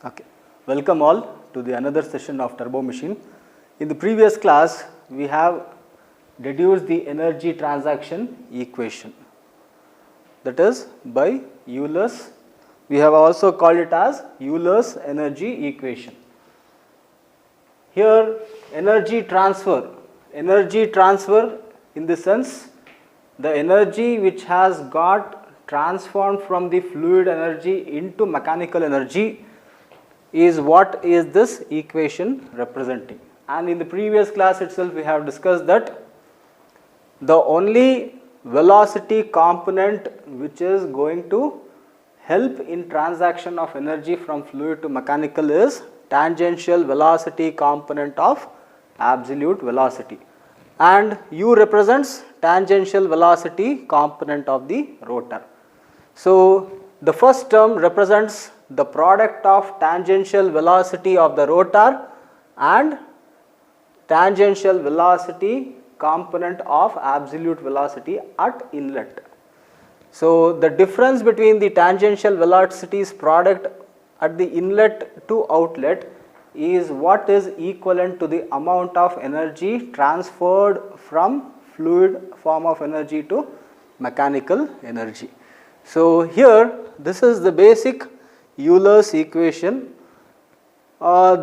Okay. Welcome all to the another session of Turbo Machine. In the previous class, we have deduced the energy transaction equation, that is by Euler's. We have also called it as Euler's energy equation. Here energy transfer in the sense the energy which has got transformed from the fluid energy into mechanical energy is what is this equation representing. And in the previous class itself we have discussed that the only velocity component which is going to help in transaction of energy from fluid to mechanical is tangential velocity component of absolute velocity, and U represents tangential velocity component of the rotor. So the first term represents the product of tangential velocity of the rotor and tangential velocity component of absolute velocity at inlet. So the difference between the tangential velocities product at the inlet to outlet is what is equivalent to the amount of energy transferred from fluid form of energy to mechanical energy. So here this is the basic Euler's equation.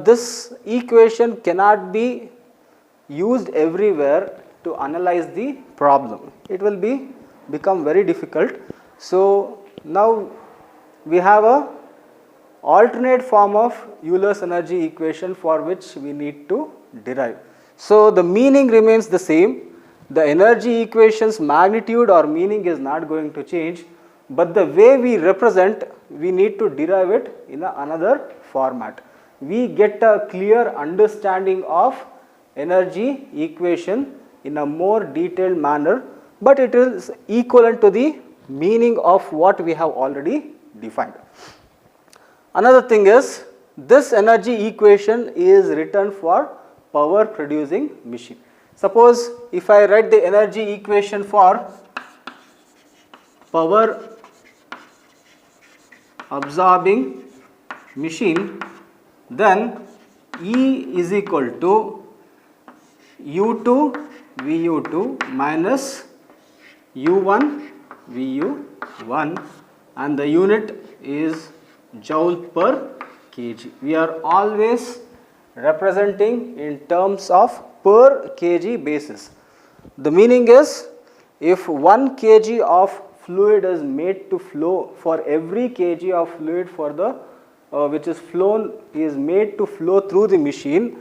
This equation cannot be used everywhere to analyze the problem. It will become very difficult. So now we have a alternate form of Euler's energy equation for which we need to derive. So the meaning remains the same. The energy equation's magnitude or meaning is not going to change, but the way we represent, we need to derive it in another format. We get a clear understanding of energy equation in a more detailed manner, but it is equivalent to the meaning of what we have already defined. Another thing is, this energy equation is written for power producing machine. Suppose if I write the energy equation for power absorbing machine, then E is equal to U2 VU2 minus U1 VU1, and the unit is joule per kg. We are always representing in terms of per kg basis. The meaning is, if 1 kg of fluid is made to flow, for every kg of fluid for the which is flown is made to flow through the machine,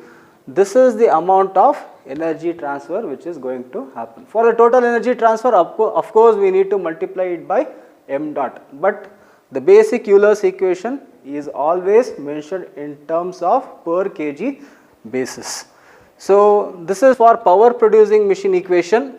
this is the amount of energy transfer which is going to happen. For the total energy transfer, of course we need to multiply it by m dot, but the basic Euler's equation is always mentioned in terms of per kg basis. So this is for power producing machine equation.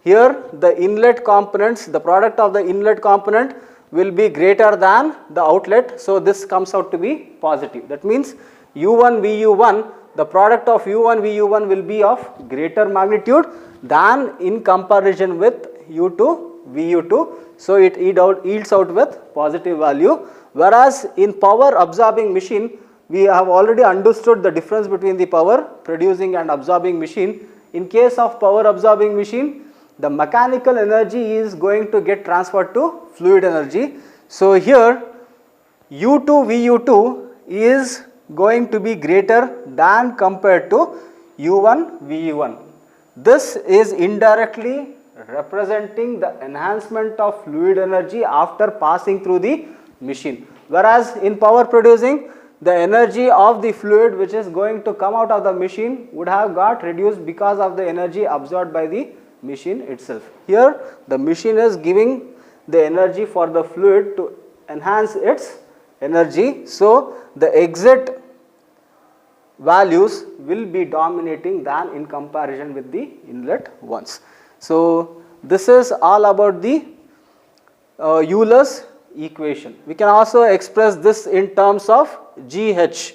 Here the inlet components, the product of the inlet component will be greater than the outlet, so this comes out to be positive. That means U1 VU1, the product of U1 VU1 will be of greater magnitude than in comparison with U2 VU2, so it yields out with positive value. Whereas in power absorbing machine, we have already understood the difference between the power producing and absorbing machine. In case of power absorbing machine, the mechanical energy is going to get transferred to fluid energy. So here U2 VU2 is going to be greater than compared to U1 VU1. This is indirectly representing the enhancement of fluid energy after passing through the machine. Whereas in power producing, the energy of the fluid which is going to come out of the machine would have got reduced because of the energy absorbed by the machine itself. Here the machine is giving the energy for the fluid to enhance its energy, so the exit values will be dominating than in comparison with the inlet ones. So this is all about the Euler's equation. We can also express this in terms of GH.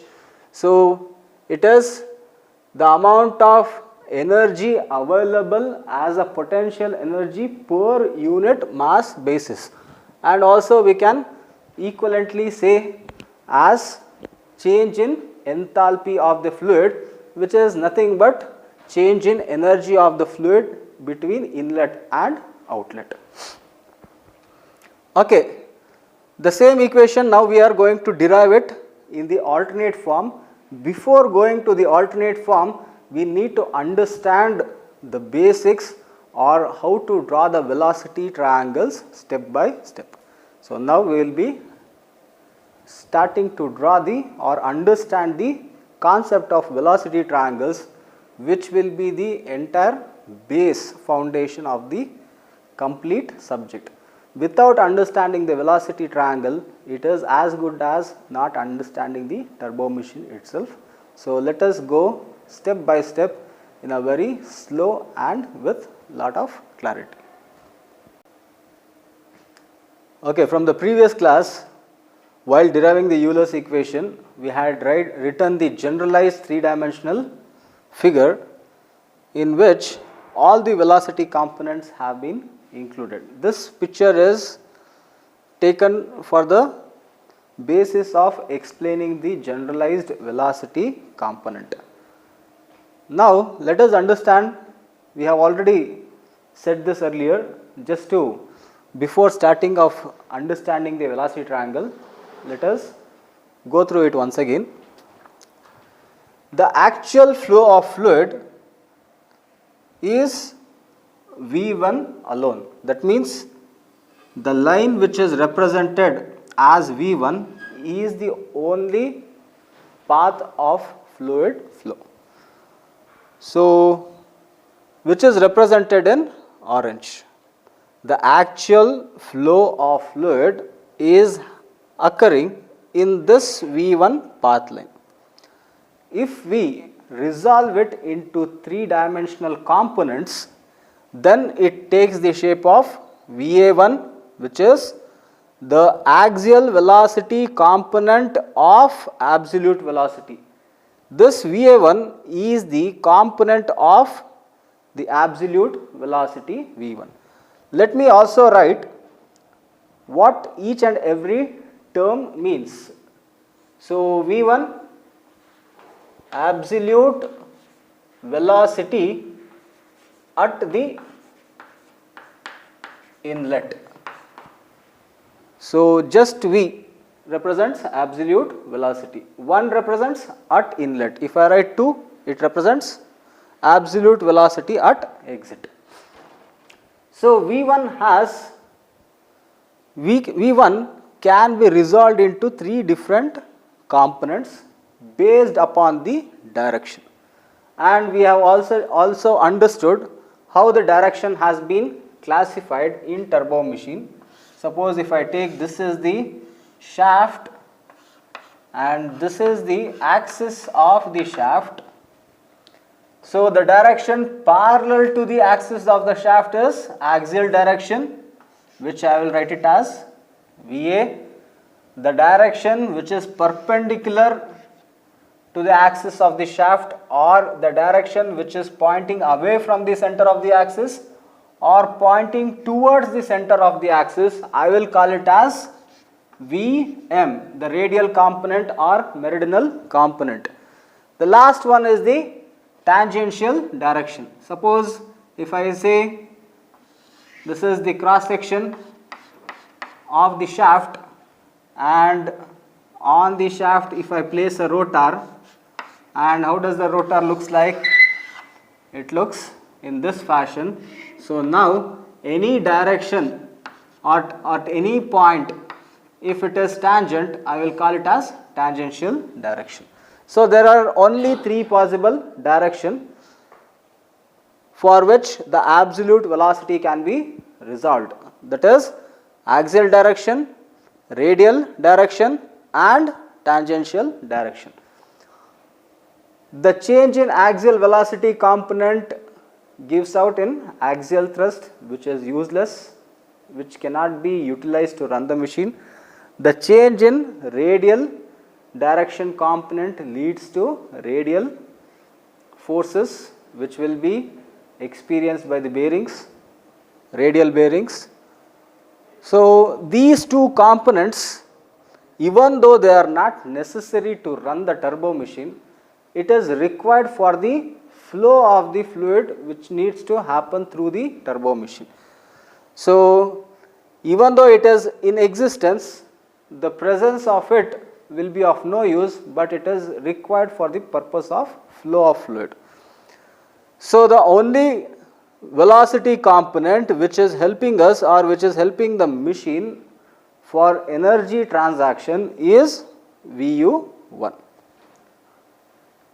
So it is the amount of energy available as a potential energy per unit mass basis, and also we can equivalently say as change in enthalpy of the fluid, which is nothing but change in energy of the fluid between inlet and outlet. Okay. The same equation now we are going to derive it in the alternate form. Before going to the alternate form, we need to understand the basics or how to draw the velocity triangles step by step. So, now we will be starting to draw or understand the concept of velocity triangles, which will be the entire base foundation of the complete subject. Without understanding the velocity triangle, it is as good as not understanding the turbo machine itself. So, let us go step by step in a very slow and with lot of clarity. Okay, from the previous class, while deriving the Euler's equation, we had written the generalized 3-dimensional figure in which all the velocity components have been included. This picture is taken for the basis of explaining the generalized velocity component. Now, let us understand, we have already said this earlier, just to before starting of understanding the velocity triangle, let us go through it once again. The actual flow of fluid is V1 alone. That means the line which is represented as V1 is the only path of fluid flow. So, which is represented in orange. The actual flow of fluid is occurring in this V1 path line. If we resolve it into 3-dimensional components, then it takes the shape of VA1, which is the axial velocity component of absolute velocity. This VA1 is the component of the absolute velocity V1. Let me also write what each and every term means. So, V1 absolute velocity at the inlet. So, just V represents absolute velocity, 1 represents at inlet. If I write 2, it represents absolute velocity at exit. So, V1 can be resolved into 3 different components based upon the direction, and we have also understood how the direction has been classified in turbo machine. Suppose if I take, this is the shaft and this is the axis of the shaft. So, the direction parallel to the axis of the shaft is axial direction, which I will write it as VA. The direction which is perpendicular to the axis of the shaft, or the direction which is pointing away from the center of the axis or pointing towards the center of the axis, I will call it as VM, the radial component or meridional component. The last one is the tangential direction. Suppose if I say this is the cross section of the shaft, and on the shaft if I place a rotor, and how does the rotor looks like? It looks in this fashion. So, now any direction at any point, if it is tangent, I will call it as tangential direction. So, there are only 3 possible directions for which the absolute velocity can be resolved, that is axial direction, radial direction and tangential direction. The change in axial velocity component gives out in axial thrust, which is useless, which cannot be utilized to run the machine. The change in radial direction component leads to radial forces, which will be experienced by the bearings, radial bearings. So, these 2 components even though they are not necessary to run the turbo machine, it is required for the flow of the fluid which needs to happen through the turbo machine. So, even though it is in existence, the presence of it will be of no use, but it is required for the purpose of flow of fluid. So, the only velocity component which is helping us or which is helping the machine for energy transaction is VU1.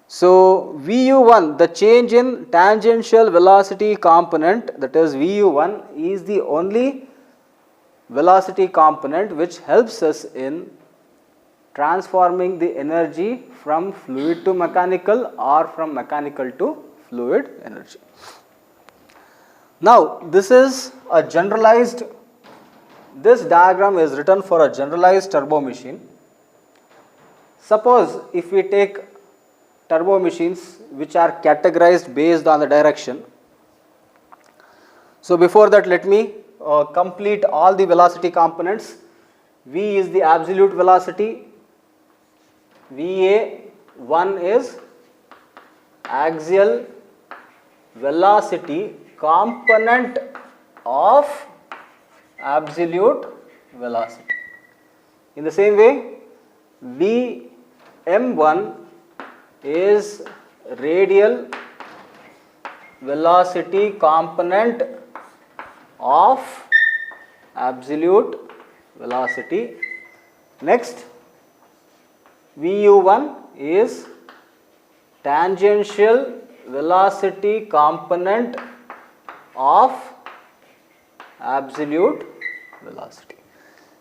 So, VU1, the change in tangential velocity component, that is VU1, is the only velocity component which helps us in transforming the energy from fluid to mechanical or from mechanical to fluid energy. Now, this is a generalized, this diagram is written for a generalized turbo machine. Suppose if we take turbo machines which are categorized based on the direction. So, before that let me complete all the velocity components. V is the absolute velocity, VA1 is axial velocity component of absolute velocity. In the same way, VM1 is radial velocity component of absolute velocity. Next, VU1 is tangential velocity component of absolute velocity.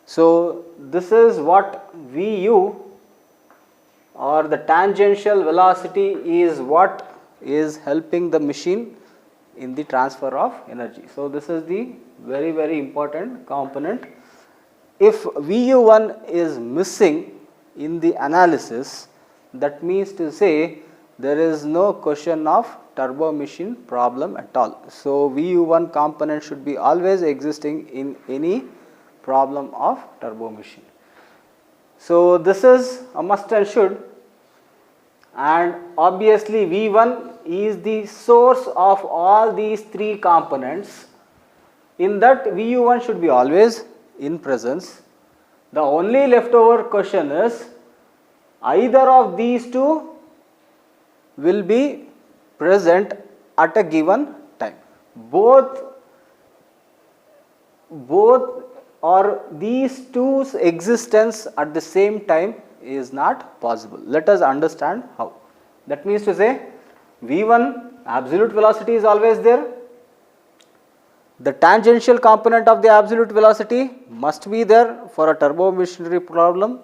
So, this is what VU or the tangential velocity is what is helping the machine in the transfer of energy. So, this is the very important component. If VU1 is missing in the analysis, that means to say there is no question of turbo machine problem at all. So, VU1 component should be always existing in any problem of turbo machine. So, this is a must and should, and obviously V1 is the source of all these three components. In that, VU1 should be always in presence. The only leftover question is either of these two will be present at a given time. Both or these two's existence at the same time is not possible. Let us understand how. That means to say V1 absolute velocity is always there. The tangential component of the absolute velocity must be there for a turbo machinery problem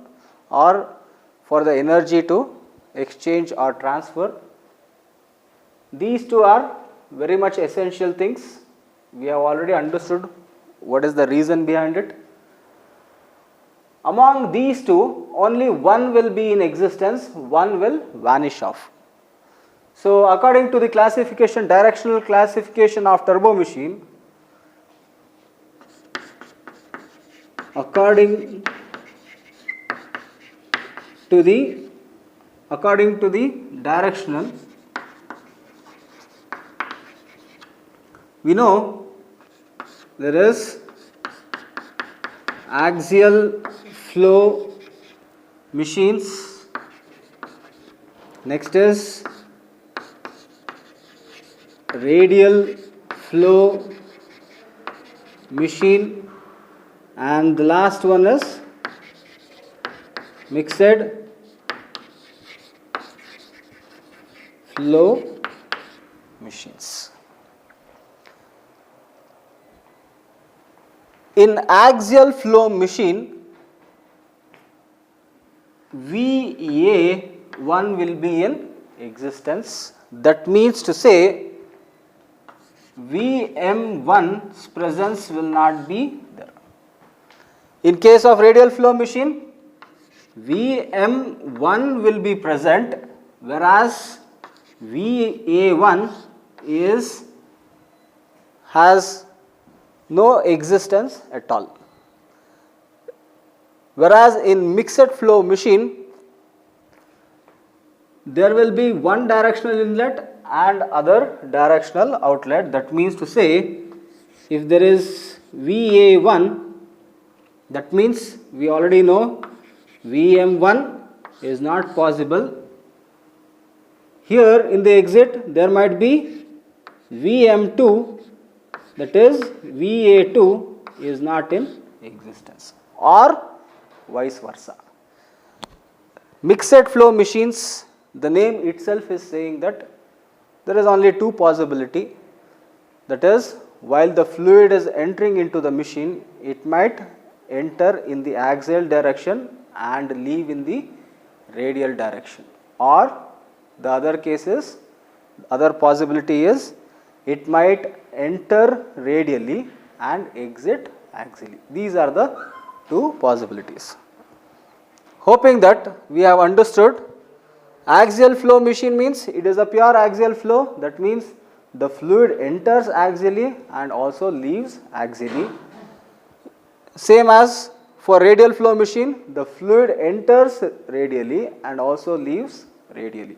or for the energy to exchange or transfer. These two are very much essential things. We have already understood what is the reason behind it. Among these two, only one will be in existence, one will vanish off. So, according to the classification, directional classification of turbo machine, according to the directional, we know there is axial flow machines, next is radial flow machine, and the last one is mixed flow machines. In axial flow machine, VA1 will be in existence. That means to say VM1's presence will not be there. In case of radial flow machine, VM1 will be present, whereas VA1 has no existence at all. Whereas in mixed flow machine, there will be one directional inlet and other directional outlet. That means to say, if there is VA1, that means we already know VM1 is not possible. Here in the exit there might be VM2, that is VA2 is not in existence, or vice versa. Mixed flow machines, the name itself is saying that there is only two possibility, that is, while the fluid is entering into the machine, it might enter in the axial direction and leave in the radial direction, or the other case is, other possibility is, it might enter radially and exit axially. These are the two possibilities. Hoping that we have understood. Axial flow machine means it is a pure axial flow, that means the fluid enters axially and also leaves axially. Same as for radial flow machine, the fluid enters radially and also leaves radially.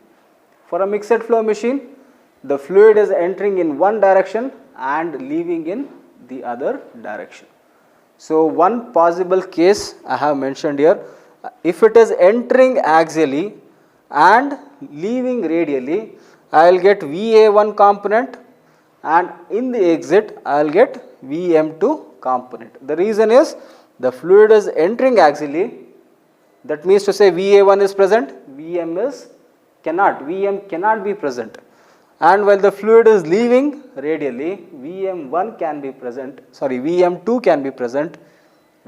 For a mixed flow machine, the fluid is entering in one direction and leaving in the other direction. So one possible case I have mentioned here, if it is entering axially and leaving radially, I will get VA1 component, and in the exit I will get VM2 component. The reason is the fluid is entering axially, that means to say VA1 is present, VM cannot be present, and while the fluid is leaving radially, VM2 can be present,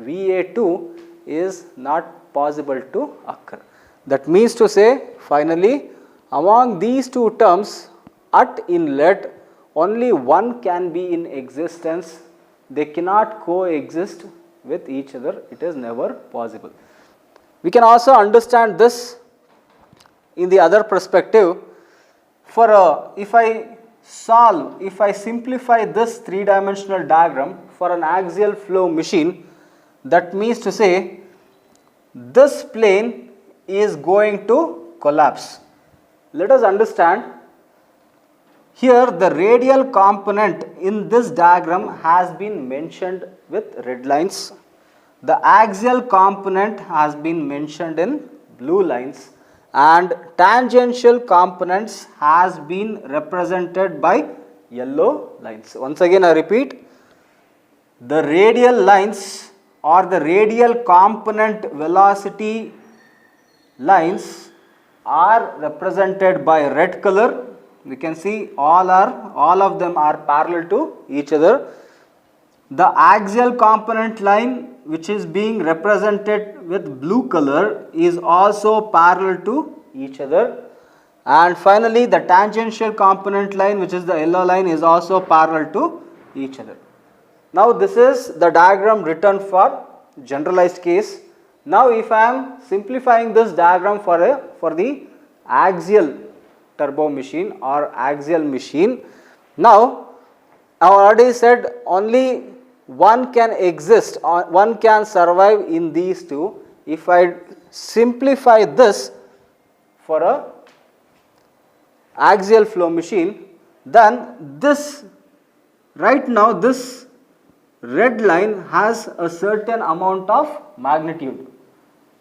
VA2 is not possible to occur. That means to say, finally, among these two terms, at inlet only one can be in existence, they cannot coexist with each other, it is never possible. We can also understand this in the other perspective. If I simplify this three-dimensional diagram for an axial flow machine, that means to say this plane is going to collapse. Let us understand, here the radial component in this diagram has been mentioned with red lines, the axial component has been mentioned in blue lines, and tangential components has been represented by yellow lines. Once again I repeat, the radial lines or the radial component velocity lines are represented by red color. We can see all of them are parallel to each other. The axial component line, which is being represented with blue color, is also parallel to each other, and finally the tangential component line, which is the yellow line, is also parallel to each other. Now this is the diagram written for generalized case. Now if I am simplifying this diagram for the axial turbo machine or axial machine, now I already said only one can exist or one can survive in these two. If I simplify this for a axial flow machine, then this, right now this red line has a certain amount of magnitude.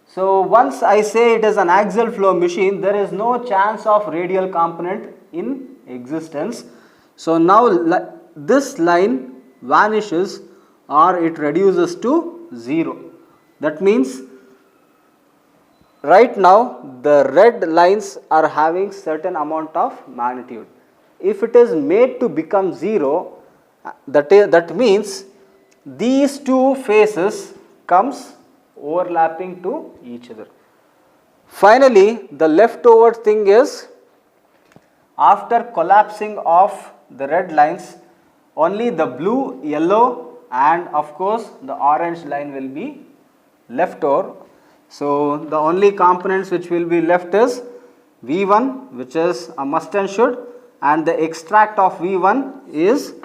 So once I say it is an axial flow machine, there is no chance of radial component in existence. So now this line vanishes or it reduces to 0. That means right now the red lines are having certain amount of magnitude. If it is made to become 0, that means these two faces comes overlapping to each other. Finally, the leftover thing is, after collapsing of the red lines, only the blue, yellow and of course the orange line will be left over. So the only components which will be left is V1, which is a must and should, and the extract of V1 is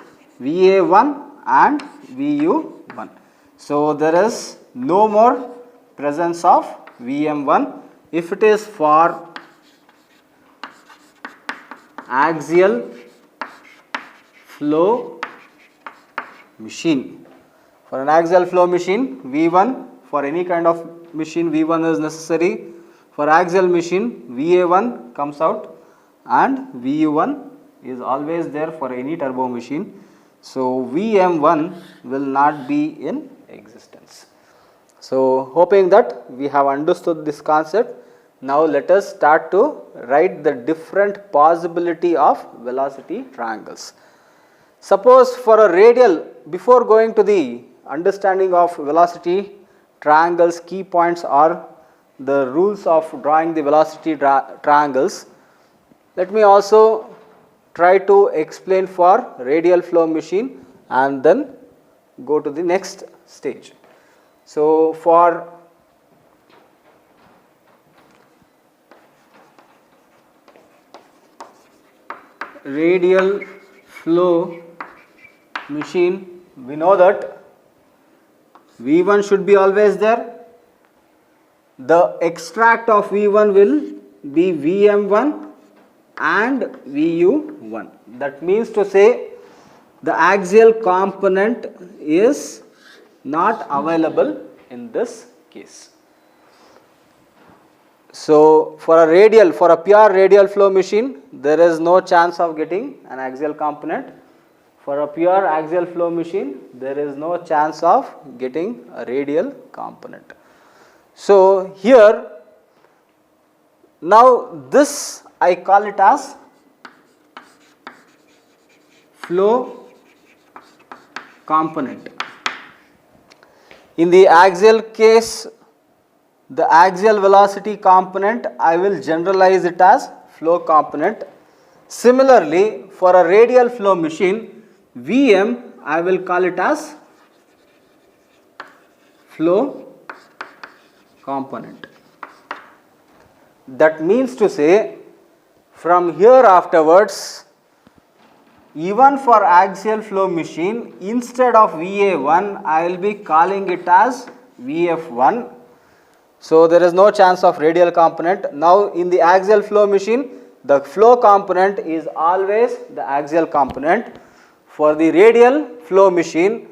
VA1 and VU1. So there is no more presence of Vm1. If it is for axial flow machine, for an axial flow machine V1, for any kind of machine V1 is necessary. For axial machine Va1 comes out and Vu1 is always there for any turbo machine. So Vm1 will not be in existence. So hoping that we have understood this concept. Now let us start to write the different possibility of velocity triangles. Suppose for a radial, before going to the understanding of velocity triangles, key points are the rules of drawing the velocity triangles. Let me also try to explain for radial flow machine and then go to the next stage. So for radial flow machine, we know that V1 should be always there. The extract of V1 will be Vm1 and Vu1. That means to say the axial component is not available in this case. So for a pure radial flow machine, there is no chance of getting an axial component. For a pure axial flow machine, there is no chance of getting a radial component. So here, now this I call it as flow component. In the axial case, the axial velocity component, I will generalize it as flow component. Similarly, for a radial flow machine, Vm, I will call it as flow component. That means to say, from here afterwards, even for axial flow machine, instead of Va1, I will be calling it as Vf1. So there is no chance of radial component. Now in the axial flow machine, the flow component is always the axial component. For the radial flow machine,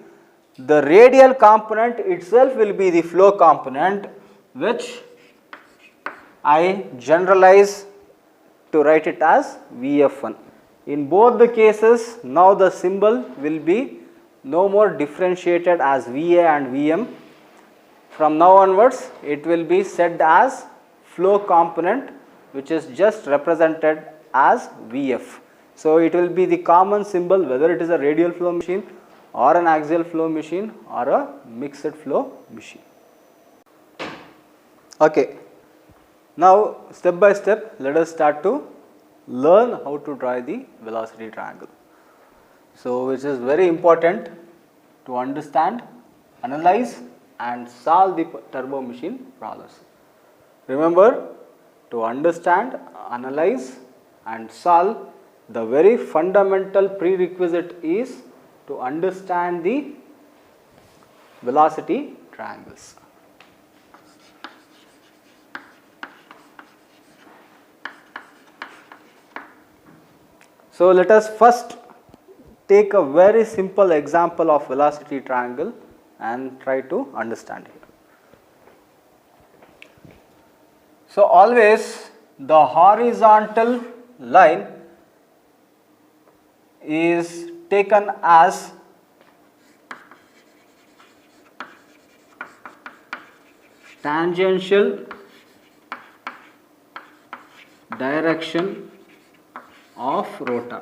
the radial component itself will be the flow component, which I generalize to write it as Vf1. In both the cases, now the symbol will be no more differentiated as Va and Vm. From now onwards, it will be said as flow component, which is just represented as Vf. So it will be the common symbol whether it is a radial flow machine or an axial flow machine or a mixed flow machine. Okay. Now step by step, let us start to learn how to draw the velocity triangle. So which is very important to understand, analyze and solve the turbo machine problems. Remember, to understand, analyze and solve, the very fundamental prerequisite is to understand the velocity triangles. So let us first take a very simple example of velocity triangle and try to understand it. So always the horizontal line is taken as tangential direction of rotor.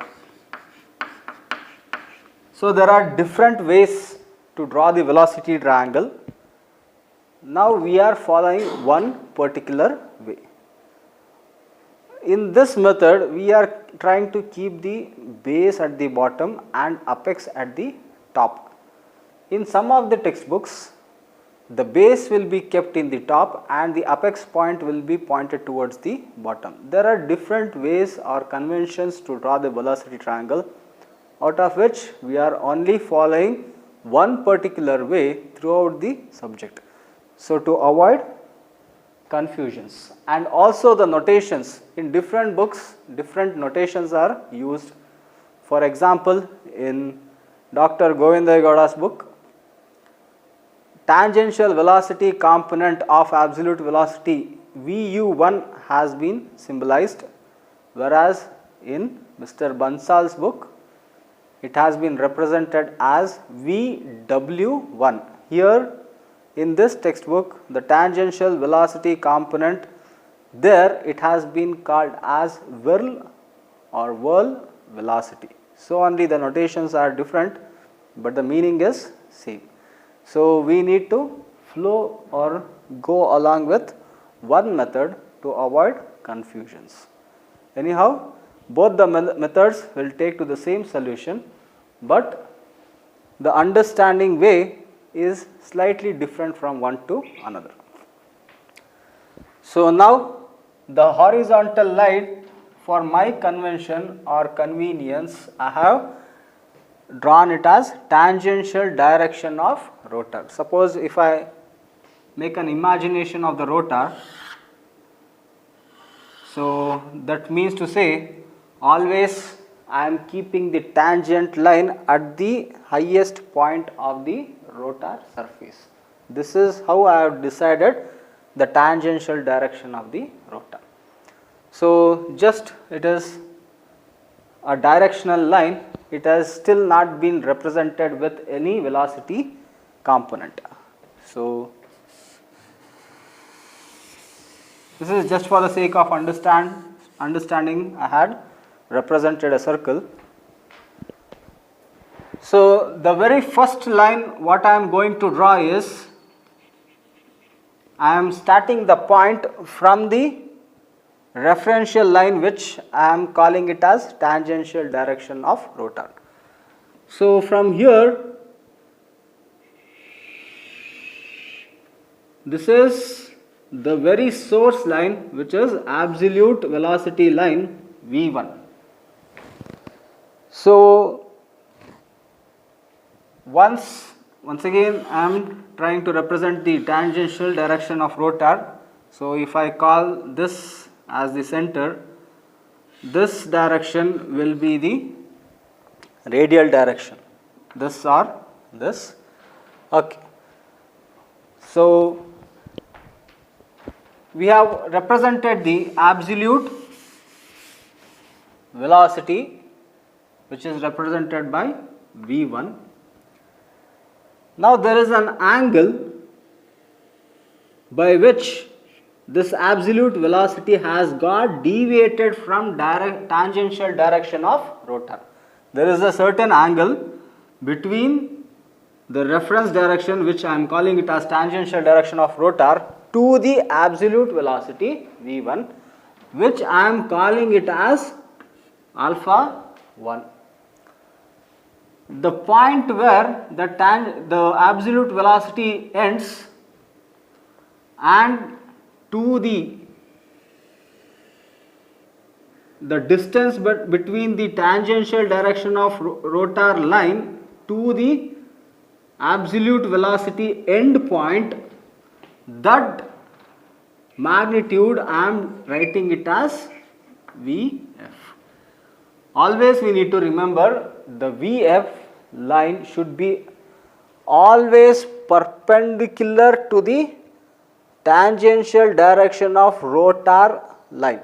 So there are different ways to draw the velocity triangle. Now we are following one particular way. In this method, we are trying to keep the base at the bottom and apex at the top. In some of the textbooks, the base will be kept in the top and the apex point will be pointed towards the bottom. There are different ways or conventions to draw the velocity triangle, out of which we are only following one particular way throughout the subject. So to avoid confusions. And also the notations in different books, different notations are used. For example, in Dr. Govindagowda's book, tangential velocity component of absolute velocity Vu1 has been symbolized, whereas in Mr. Bansal's book it has been represented as Vw1. Here in this textbook, the tangential velocity component, there it has been called as whirl or whirl velocity. So only the notations are different, but the meaning is same. So we need to flow or go along with one method to avoid confusions. Anyhow, both the methods will take to the same solution, but the understanding way is slightly different from one to another. So now the horizontal line, for my convention or convenience, I have drawn it as tangential direction of rotor. Suppose if I make an imagination of the rotor, so that means to say always I am keeping the tangent line at the highest point of the rotor surface. This is how I have decided the tangential direction of the rotor. So just it is a directional line, it has still not been represented with any velocity component. So this is just for the sake of understanding, I had represented a circle. So the very first line what I am going to draw is, I am starting the point from the referential line which I am calling it as tangential direction of rotor. So from here, this is the very source line which is absolute velocity line V1. So once again I am trying to represent the tangential direction of rotor. So if I call this as the center, this direction will be the radial direction, this or this. Okay. So we have represented the absolute velocity which is represented by V1. Now there is an angle by which this absolute velocity has got deviated from tangential direction of rotor. There is a certain angle between the reference direction which I am calling it as tangential direction of rotor to the absolute velocity V1, which I am calling it as alpha 1. The point where the absolute velocity ends and to the distance between the tangential direction of rotor line to the absolute velocity end point, that magnitude I am writing it as Vf. Always we need to remember the Vf line should be always perpendicular to the tangential direction of rotor line.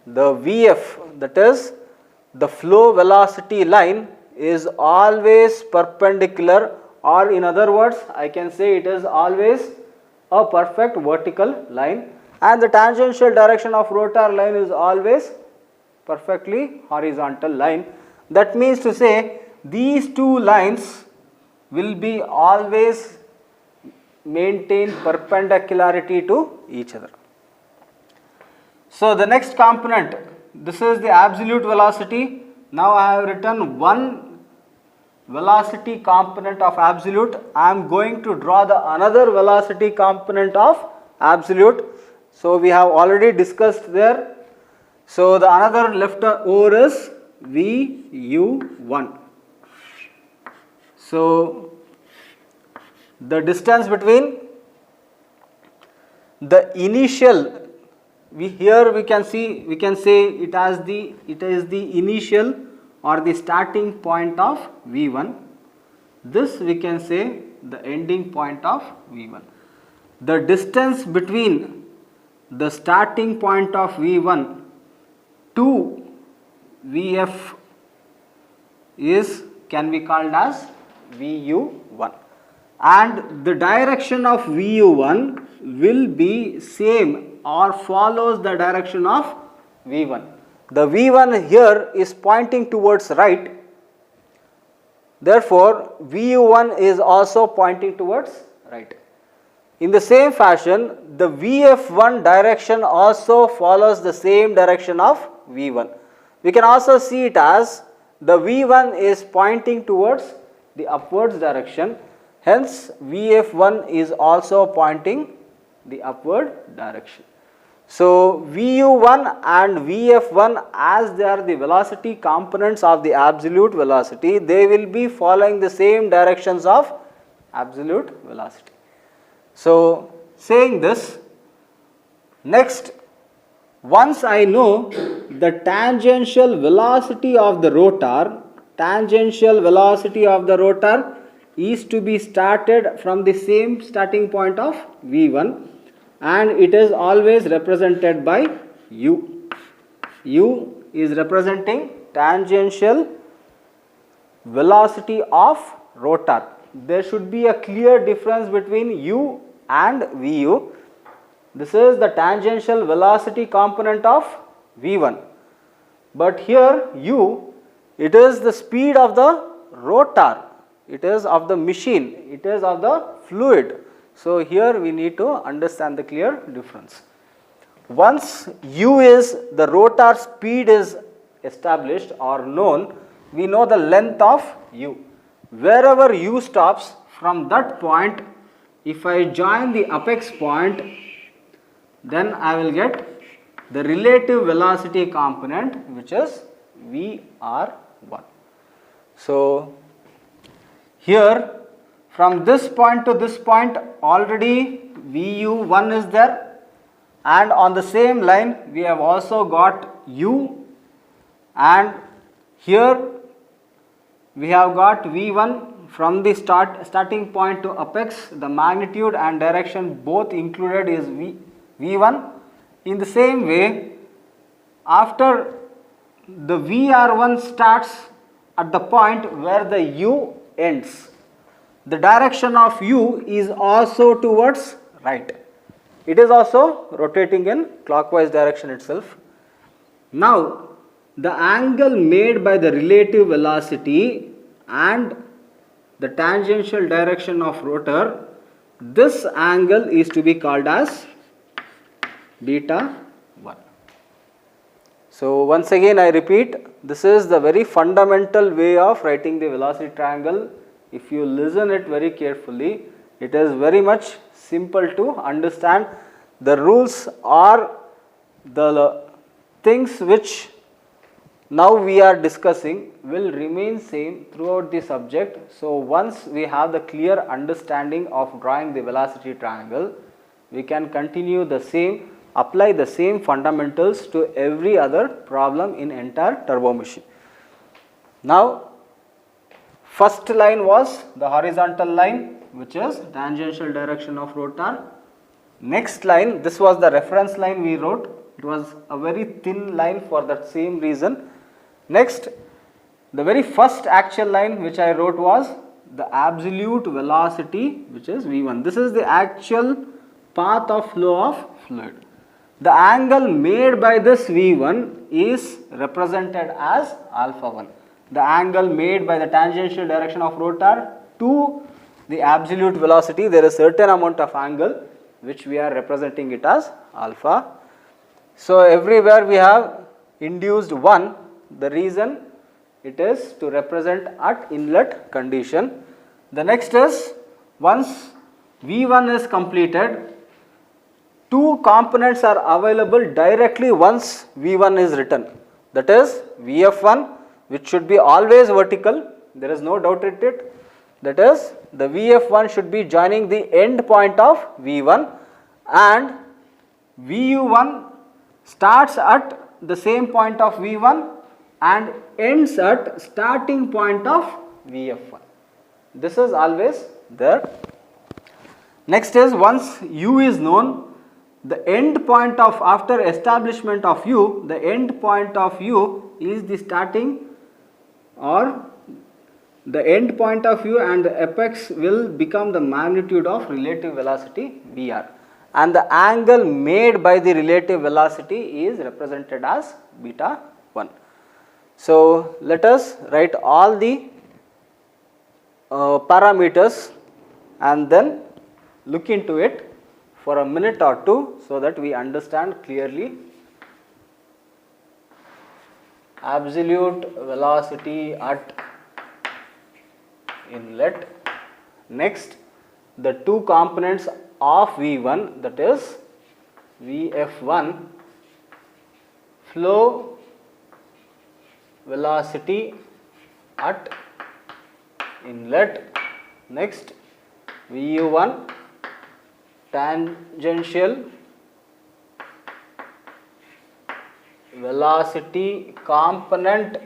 The Vf, that is the flow velocity line, is always perpendicular, or in other words I can say it is always a perfect vertical line, and the tangential direction of rotor line is always perfectly horizontal line. That means to say these two lines will be always maintain perpendicularity to each other. So the next component, this is the absolute velocity. Now I have written one velocity component of absolute. I am going to draw the another velocity component of absolute. So we have already discussed there. So the another left over is Vu1. So the distance between the initial, here we can say it is the initial or the starting point of V1. This we can say the ending point of V1. The distance between the starting point of V1 to Vf can be called as Vu1, and the direction of Vu1 will be same or follows the direction of V1. The V1 here is pointing towards right, therefore Vu1 is also pointing towards right. In the same fashion, the Vf1 direction also follows the same direction of V1. We can also see it as the V1 is pointing towards the upwards direction, hence Vf1 is also pointing the upward direction. So Vu1 and Vf1, as they are the velocity components of the absolute velocity, they will be following the same directions of absolute velocity. So saying this, next, once I know the tangential velocity of the rotor, is to be started from the same starting point of V1, and it is always represented by U. U is representing tangential velocity of rotor. There should be a clear difference between U and Vu. This is the tangential velocity component of V1, but here U, it is the speed of the rotor, it is of the machine, it is of the fluid. So here we need to understand the clear difference. Once U is the rotor speed is established or known, we know the length of U. Wherever U stops, from that point, if I join the apex point, then I will get the relative velocity component, which is Vr1. So here from this point to this point already Vu1 is there, and on the same line we have also got U, and here we have got V1. From the starting point to apex, the magnitude and direction both included is V1. In the same way, after the Vr1 starts at the point where the U ends, the direction of U is also towards right. It is also rotating in clockwise direction itself. Now, the angle made by the relative velocity and the tangential direction of rotor, this angle is to be called as beta 1. So once again I repeat, this is the very fundamental way of writing the velocity triangle. If you listen it very carefully, it is very much simple to understand. The rules are the things which now we are discussing will remain same throughout the subject. So once we have the clear understanding of drawing the velocity triangle, we can continue the same, apply the same fundamentals to every other problem in entire turbo machine. Now first line was the horizontal line, which is tangential direction of rotor. Next line, this was the reference line we wrote. It was a very thin line for that same reason. Next, the very first actual line which I wrote was the absolute velocity, which is V1. This is the actual path of flow of fluid. The angle made by this V1 is represented as alpha 1. The angle made by the tangential direction of rotor to the absolute velocity, there is certain amount of angle which we are representing it as alpha. So everywhere we have induced 1. The reason it is to represent at inlet condition. The next is, once V1 is completed, two components are available directly once V1 is written. That is Vf1, which should be always vertical, there is no doubt in it. That is, the Vf1 should be joining the end point of V1, and Vu1 starts at the same point of V1 and ends at starting point of Vf1. This is always there. Next is, once U is known, the end point of, after establishment of U, the end point of U is the starting, or the end point of U, and the apex will become the magnitude of relative velocity Vr, and the angle made by the relative velocity is represented as beta 1. So, let us write all the parameters and then look into it for a minute or two, so that we understand clearly. Absolute velocity at inlet. Next, the two components of V1, that is Vf1, flow velocity at inlet. Next, Vu1, tangential velocity component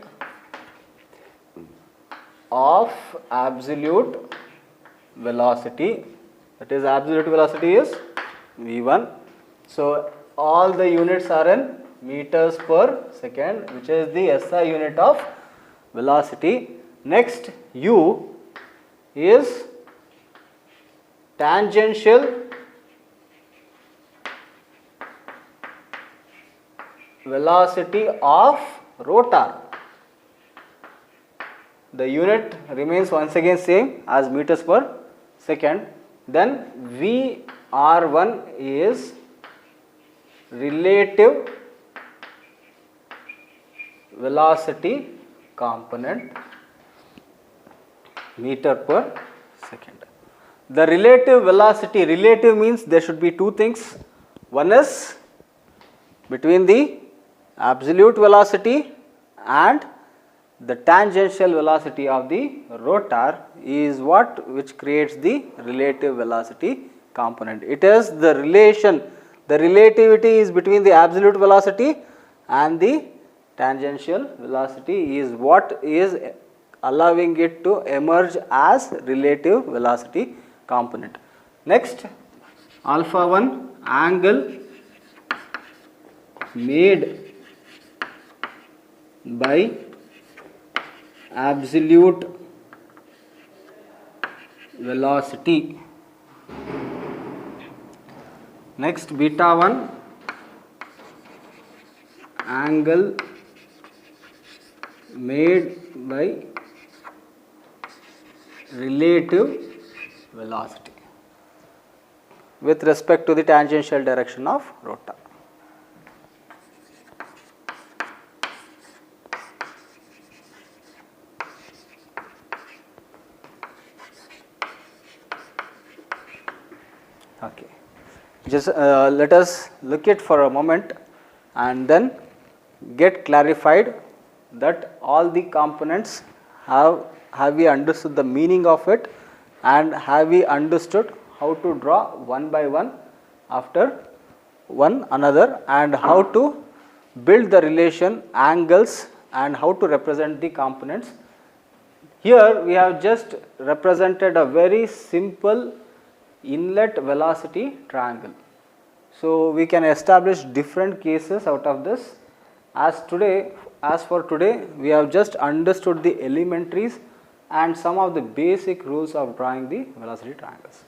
of absolute velocity, that is absolute velocity is V1. So, all the units are in meters per second, which is the SI unit of velocity. Next, U is tangential velocity of rotor. The unit remains once again same as meters per second. Then Vr1 is relative velocity component, meter per second. The relative velocity, relative means there should be two things. One is between the absolute velocity and the tangential velocity of the rotor is what which creates the relative velocity component. It is the relation, the relativity is between the absolute velocity and the tangential velocity is what is allowing it to emerge as relative velocity component. Next, alpha 1, angle made by absolute velocity. Next, beta 1, angle made by relative velocity with respect to the tangential direction of rotor. Okay. Just let us look at for a moment and then get clarified that all the components have we understood the meaning of it, and have we understood how to draw one by one after one another, and how to build the relation angles and how to represent the components. Here we have just represented a very simple inlet velocity triangle. So, we can establish different cases out of this. As for today, we have just understood the elementaries and some of the basic rules of drawing the velocity triangles.